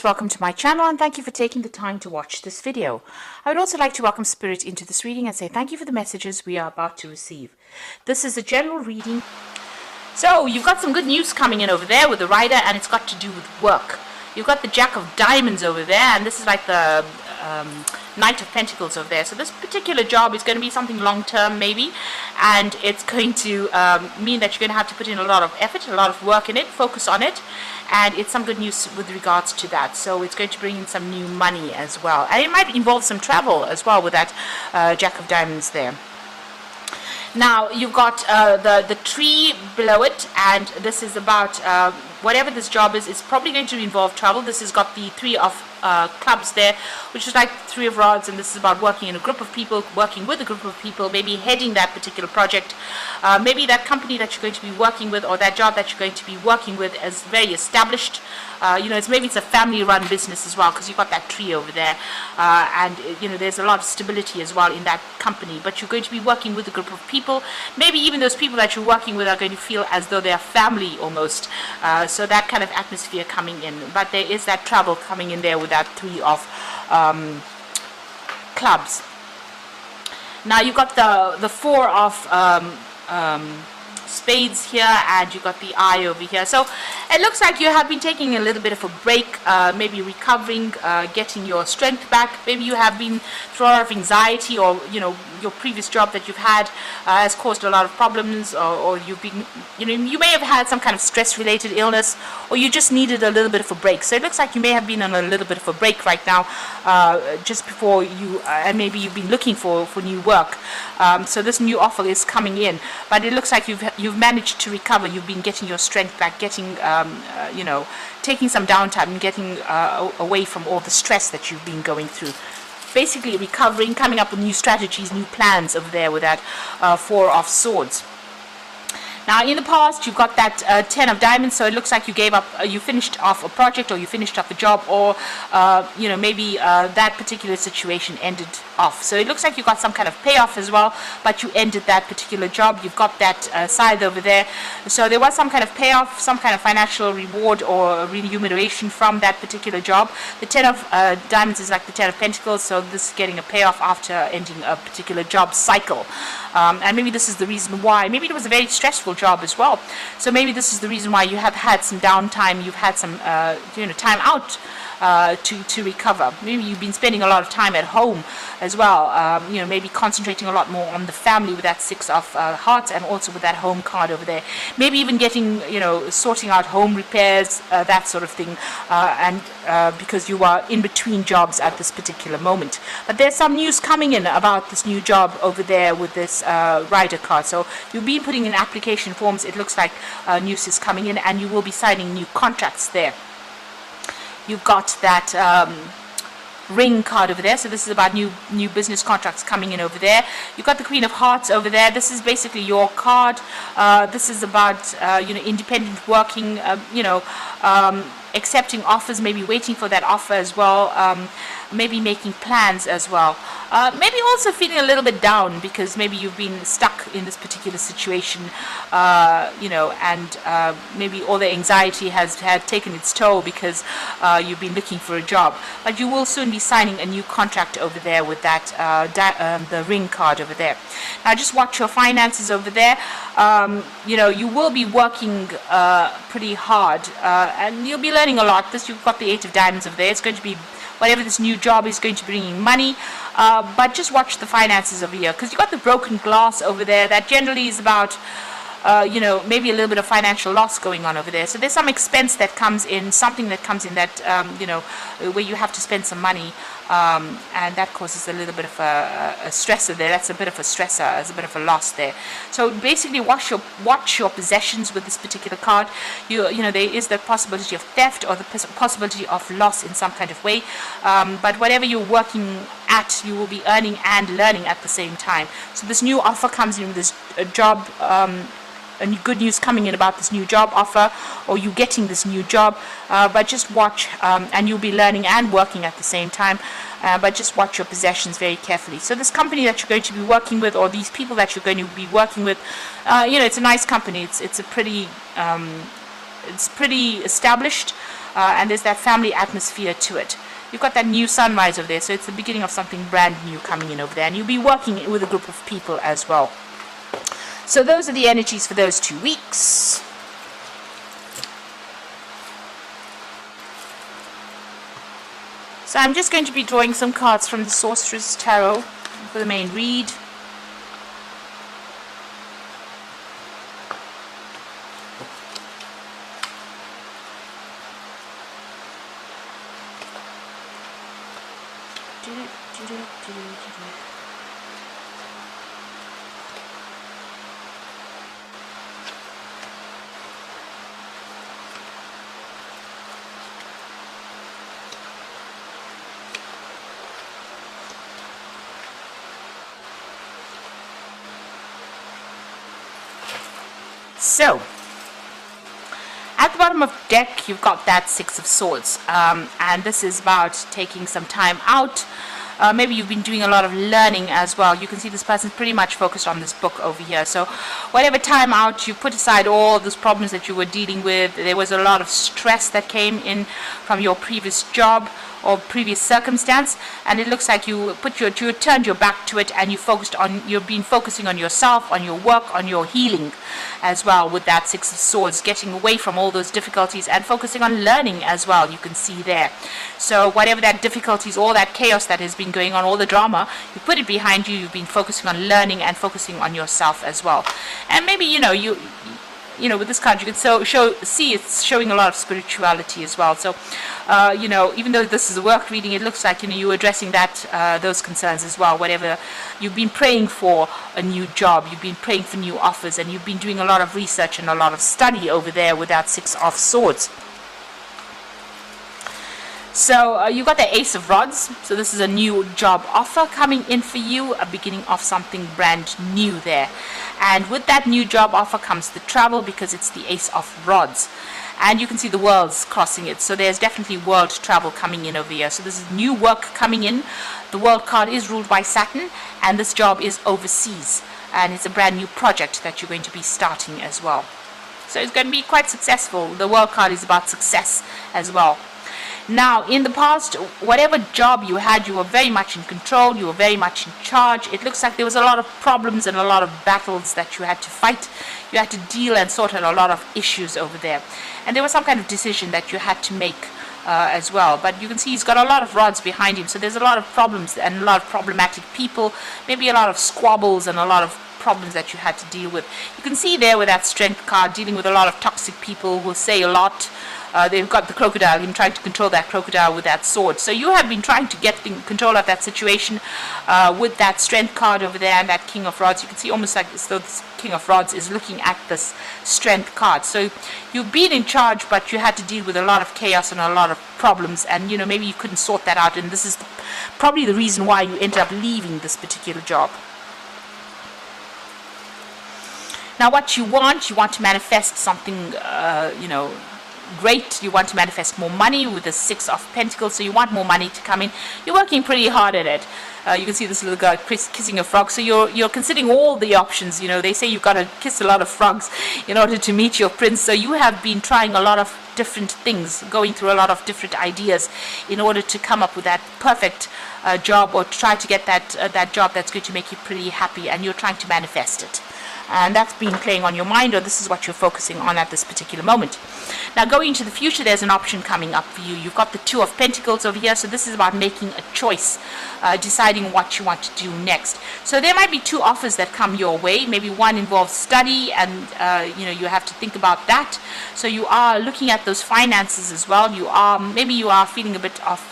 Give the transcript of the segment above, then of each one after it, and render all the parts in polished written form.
Welcome to my channel and thank you for taking the time to watch this video. I would also like to welcome Spirit into this reading and say thank you for the messages we are about to receive. This is a general reading. So you've got some good news coming in over there with the rider, and it's got to do with work. You've got the Jack of Diamonds over there, and this is like the Knight of Pentacles over there. So this particular job is going to be something long-term maybe, and it's going to mean that you're going to have to put in a lot of effort, a lot of work in it, focus on it, and it's some good news with regards to that. So it's going to bring in some new money as well, and it might involve some travel as well with that Jack of Diamonds there. Now you've got the tree below it, and this is about whatever this job is, it's probably going to involve travel. This has got the Three of Clubs there, which is like Three of Rods, and this is about working in a group of people, working with a group of people, maybe heading that particular project. Maybe that company that you're going to be working with, or that job that you're going to be working with, is very established. Maybe it's a family-run business as well, because you've got that tree over there, and there's a lot of stability as well in that company. But you're going to be working with a group of people. Maybe even those people that you're working with are going to feel as though they're family almost. So that kind of atmosphere coming in. But there is that travel coming in there with that Three of Clubs. Now you've got the Four of Spades here, and you've got the Eye over here. So it looks like you have been taking a little bit of a break, maybe recovering, getting your strength back. Maybe you have been through a lot of anxiety, or your previous job that you've had has caused a lot of problems, or you've been, you may have had some kind of stress-related illness, or you just needed a little bit of a break. So it looks like you may have been on a little bit of a break right now, just before you, and maybe you've been looking for new work. So this new offer is coming in, but it looks like you've managed to recover. You've been getting your strength back, getting taking some downtime and getting away from all the stress that you've been going through. Basically recovering, coming up with new strategies, new plans over there with that Four of Swords. Now in the past you've got that Ten of Diamonds, so it looks like you gave up, you finished off a project, or you finished off a job, or maybe that particular situation ended off. So it looks like you got some kind of payoff as well, but you ended that particular job. You've got that scythe over there, so there was some kind of payoff, some kind of financial reward or remuneration from that particular job. The Ten of Diamonds is like the Ten of Pentacles, so this is getting a payoff after ending a particular job cycle. And maybe this is the reason why. Maybe it was a very stressful job as well, so maybe this is the reason why you have had some downtime. You've had some time out to recover. Maybe you've been spending a lot of time at home as well, maybe concentrating a lot more on the family with that Six of Hearts, and also with that home card over there. Maybe even getting, sorting out home repairs, that sort of thing, and because you are in between jobs at this particular moment. But there's some news coming in about this new job over there with this rider card. So you've been putting in application forms. It looks like news is coming in, and you will be signing new contracts there. You've got that Ring card over there, so this is about new business contracts coming in over there. You've got the Queen of Hearts over there. This is basically your card. This is about independent working, accepting offers, maybe waiting for that offer as well, maybe making plans as well. Maybe also feeling a little bit down because maybe you've been stuck in this particular situation, and maybe all the anxiety had taken its toll because you've been looking for a job. But you will soon be signing a new contract over there with that the Ring card over there. Now just watch your finances over there. You will be working pretty hard, and you'll be learning a lot. You've got the Eight of Diamonds over there. It's going to be whatever this new job is going to bring in money, but just watch the finances over here, because you've got the Broken Glass over there. That generally is about maybe a little bit of financial loss going on over there. So there's some expense that comes in, something that comes in that where you have to spend some money, and that causes a little bit of a stressor there. That's a bit of a stressor, it's a bit of a loss there. So basically watch your possessions with this particular card. There is the possibility of theft, or the possibility of loss in some kind of way, but whatever you're working at, you will be earning and learning at the same time. So this new offer comes in with this job, and good news coming in about this new job offer, or you getting this new job, but just watch, and you'll be learning and working at the same time, but just watch your possessions very carefully. So this company that you're going to be working with, or these people that you're going to be working with, it's a nice company. It's a pretty it's pretty established. and there's that family atmosphere to it. You've got that new sunrise over there, so it's the beginning of something brand new coming in over there, and you'll be working with a group of people as well. So those are the energies for those 2 weeks. So I'm just going to be drawing some cards from the Sorcerer's Tarot for the main read. So, at the bottom of the deck, you've got that Six of Swords, and this is about taking some time out. Maybe you've been doing a lot of learning as well. You can see this person's pretty much focused on this book over here. So whatever time out, you put aside all those problems that you were dealing with. There was a lot of stress that came in from your previous job or previous circumstance, and it looks like you turned your back to it, and you've been focusing on yourself, on your work, on your healing as well, with that Six of Swords, getting away from all those difficulties and focusing on learning as well. You can see there. So whatever that difficulties, all that chaos that has been going on, all the drama, you put it behind you. You've been focusing on learning and focusing on yourself as well. And maybe with this card you can see it's showing a lot of spirituality as well. So even though this is a work reading, it looks like you're addressing those concerns as well. Whatever you've been praying for, a new job, you've been praying for new offers, and you've been doing a lot of research and a lot of study over there with that Six of Swords. So you've got the Ace of Rods. So this is a new job offer coming in for you, a beginning of something brand new there. And with that new job offer comes the travel, because it's the Ace of Rods. And you can see the worlds crossing it. So there's definitely world travel coming in over here. So this is new work coming in. The world card is ruled by Saturn, and this job is overseas. And it's a brand new project that you're going to be starting as well. So it's going to be quite successful. The world card is about success as well. Now, in the past, whatever job you had, you were very much in control, you were very much in charge. It looks like there was a lot of problems and a lot of battles that you had to fight. You had to deal and sort out a lot of issues over there. And there was some kind of decision that you had to make as well. But you can see he's got a lot of rods behind him. So there's a lot of problems and a lot of problematic people, maybe a lot of squabbles and a lot of problems that you had to deal with. You can see there with that Strength card, dealing with a lot of toxic people who say a lot. They've got the crocodile, him trying to control that crocodile with that sword. So you have been trying to get control of that situation with that Strength card over there and that King of Rods. You can see almost like as though this King of Rods is looking at this Strength card. So you've been in charge, but you had to deal with a lot of chaos and a lot of problems, and maybe you couldn't sort that out, and this is probably the reason why you ended up leaving this particular job. Now what you want to manifest something, great. You want to manifest more money with the Six of Pentacles, so you want more money to come in. You're working pretty hard at it. You can see this little girl kissing a frog, so you're considering all the options. They say you've got to kiss a lot of frogs in order to meet your prince, so you have been trying a lot of different things, going through a lot of different ideas in order to come up with that perfect job, or try to get that job that's going to make you pretty happy, and you're trying to manifest it. And that's been playing on your mind, or this is what you're focusing on at this particular moment. Now going into the future, there's an option coming up for you. You've got the Two of Pentacles over here, so this is about making a choice, deciding what you want to do next. So there might be two offers that come your way. Maybe one involves study, and you have to think about that. So you are looking at those finances as well. Maybe you are feeling a bit of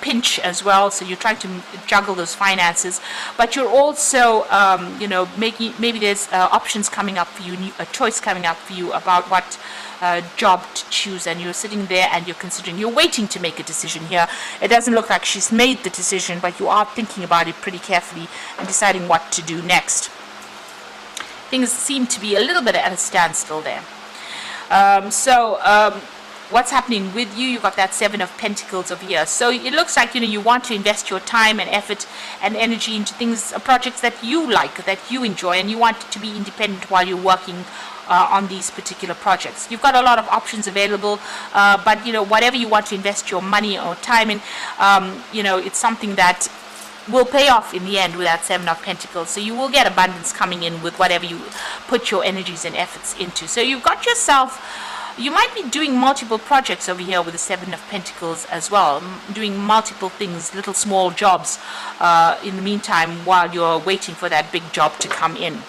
pinch as well, so you're trying to juggle those finances, but you're also maybe there's options coming up for you, a choice coming up for you about what job to choose, and you're sitting there and you're waiting to make a decision here. It doesn't look like she's made the decision, but you are thinking about it pretty carefully and deciding what to do next. Things seem to be a little bit at a standstill there. What's happening with you? You've got that Seven of Pentacles over here. So it looks like you want to invest your time and effort and energy into projects that you like, that you enjoy, and you want to be independent while you're working on these particular projects. You've got a lot of options available, but whatever you want to invest your money or time in, it's something that will pay off in the end with that Seven of Pentacles. So you will get abundance coming in with whatever you put your energies and efforts into. So you've got yourself, you might be doing multiple projects over here with the Seven of Pentacles as well, doing multiple things, little small jobs in the meantime while you're waiting for that big job to come in.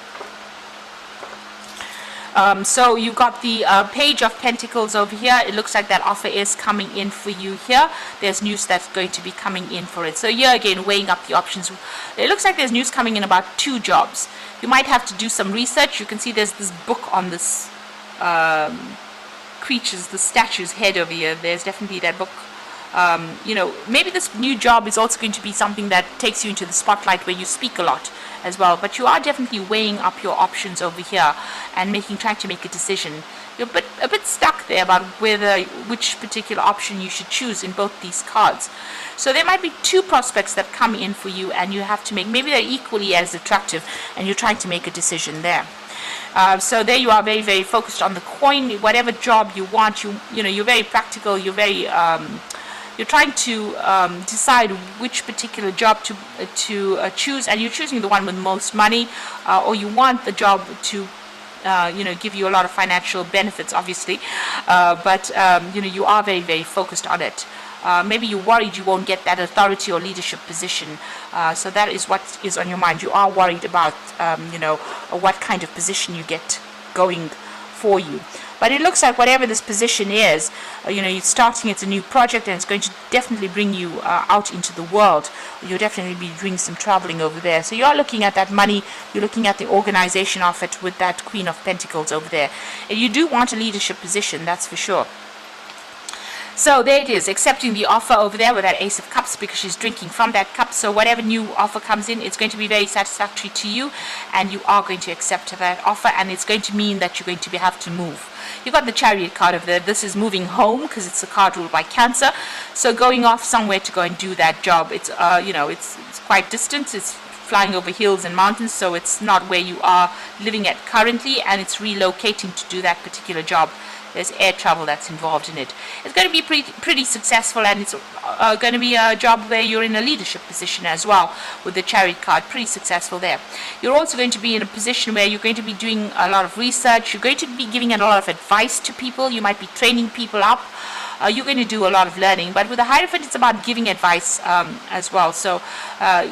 So you've got the Page of Pentacles over here. It looks like that offer is coming in for you here. There's news that's going to be coming in for it. So here again, weighing up the options. It looks like there's news coming in about 2 jobs. You might have to do some research. You can see there's this book on this creatures, the statue's head over here. There's definitely that book. Maybe this new job is also going to be something that takes you into the spotlight where you speak a lot as well, but you are definitely weighing up your options over here and trying to make a decision. You're a bit stuck there about which particular option you should choose in both these cards. So there might be 2 prospects that come in for you, and you have to make, maybe they're equally as attractive, and you're trying to make a decision there. So there you are, very, very focused on the coin. Whatever job you want, you're very practical. You're very you're trying to decide which particular job to choose, and you're choosing the one with most money, or you want the job to give you a lot of financial benefits, obviously, but you are very, very focused on it. Maybe you're worried you won't get that authority or leadership position, so that is what is on your mind. You are worried about what kind of position you get going for you. But it looks like whatever this position is, you're starting, it's a new project, and it's going to definitely bring you out into the world. You'll definitely be doing some traveling over there. So you're looking at that money, you're looking at the organization of it with that Queen of Pentacles over there. And you do want a leadership position, that's for sure. So there it is, accepting the offer over there with that Ace of Cups, because she's drinking from that cup. So whatever new offer comes in, it's going to be very satisfactory to you, and you are going to accept that offer, and it's going to mean that you're going to have to move. You've got the Chariot card over there. This is moving home, because it's a card ruled by Cancer. So going off somewhere to go and do that job. It's it's quite distant. It's flying over hills and mountains, so it's not where you are living at currently, and it's relocating to do that particular job. There's air travel that's involved in it. It's going to be pretty successful, and it's going to be a job where you're in a leadership position as well with the Chariot card. Pretty successful there. You're also going to be in a position where you're going to be doing a lot of research. You're going to be giving a lot of advice to people. You might be training people up. You're going to do a lot of learning, but with the Hierophant, it's about giving advice as well. So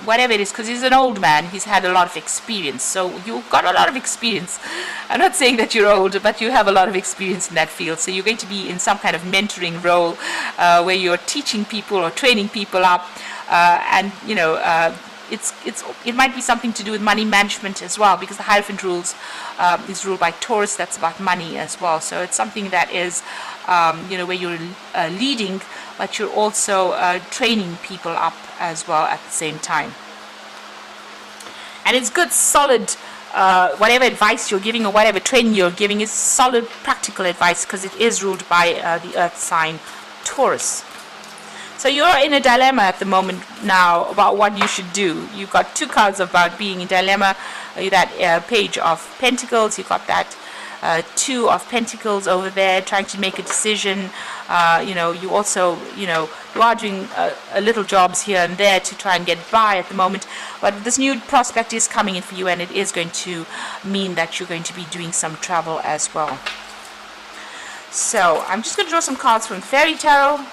whatever it is, because he's an old man, he's had a lot of experience. So you've got a lot of experience. I'm not saying that you're old, but you have a lot of experience in that field. So you're going to be in some kind of mentoring role where you're teaching people or training people up, and it might be something to do with money management as well, because the Hierophant is ruled by Taurus. That's about money as well. So it's something that is where you're leading, but you're also training people up as well at the same time. And it's good, solid, whatever advice you're giving or whatever training you're giving is solid, practical advice, because it is ruled by the earth sign Taurus. So you're in a dilemma at the moment now about what you should do. You've got 2 cards about being in dilemma. That Page of Pentacles, you've got that 2 of Pentacles over there, trying to make a decision. You also, you are doing little jobs here and there to try and get by at the moment. But this new prospect is coming in for you, and it is going to mean that you're going to be doing some travel as well. So I'm just going to draw some cards from Fairy Tarot.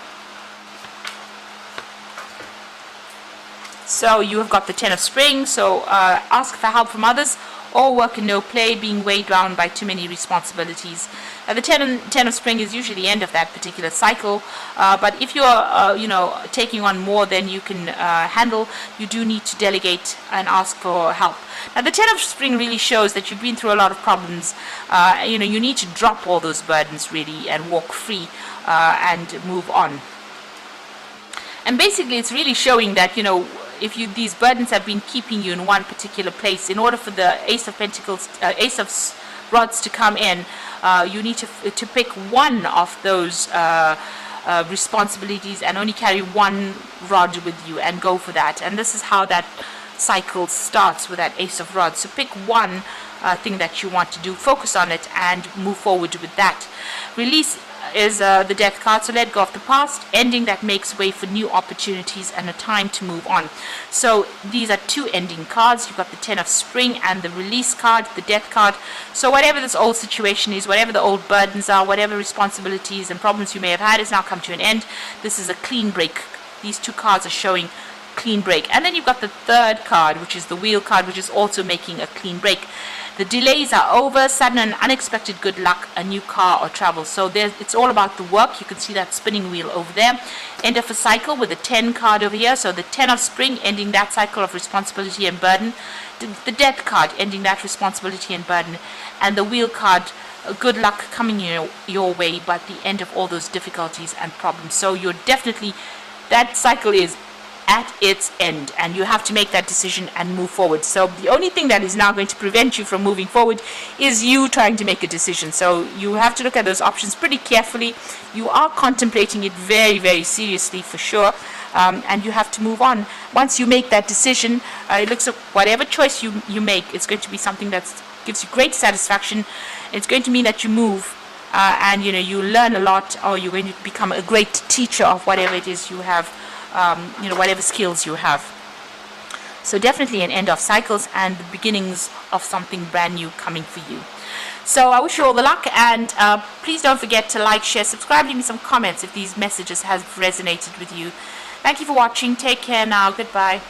So you have got the Ten of Spring, so ask for help from others, or work and no play, being weighed down by too many responsibilities. The Ten of Spring is usually the end of that particular cycle, but if you're taking on more than you can handle, you do need to delegate and ask for help. Now the Ten of Spring really shows that you've been through a lot of problems. You need to drop all those burdens really and walk free and move on. And basically it's really showing that, if these burdens have been keeping you in one particular place, in order for the Ace of Pentacles, Ace of Rods to come in, you need to pick one of those responsibilities and only carry one rod with you and go for that. And this is how that cycle starts with that Ace of Rods. So pick one thing that you want to do, focus on it, and move forward with that. Release is the Death card, so let go of the past, ending that makes way for new opportunities and a time to move on. So these are two ending cards. You've got the Ten of Spring and the Release card, the Death card. So whatever this old situation is, whatever the old burdens are, whatever responsibilities and problems you may have had has now come to an end. This is a clean break. These two cards are showing clean break. And then you've got the third card, which is the Wheel card, which is also making a clean break. The delays are over, sudden and unexpected good luck, a new car or travel. So it's all about the work. You can see that spinning wheel over there. End of a cycle with the 10 card over here. So the 10 of Spring, ending that cycle of responsibility and burden. The Death card, ending that responsibility and burden. And the Wheel card, good luck coming your way, but the end of all those difficulties and problems. So you're definitely, that cycle is at its end, and you have to make that decision and move forward. So the only thing that is now going to prevent you from moving forward is you trying to make a decision. So you have to look at those options pretty carefully. You are contemplating it very, very seriously for sure, and you have to move on. Once you make that decision, it looks like whatever choice you make, it's going to be something that gives you great satisfaction. It's going to mean that you move and you learn a lot, or you're going to become a great teacher of whatever it is you have, whatever skills you have. So definitely an end of cycles and the beginnings of something brand new coming for you. So I wish you all the luck, and please don't forget to like, share, subscribe, leave me some comments if these messages have resonated with you. Thank you for watching. Take care now. Goodbye.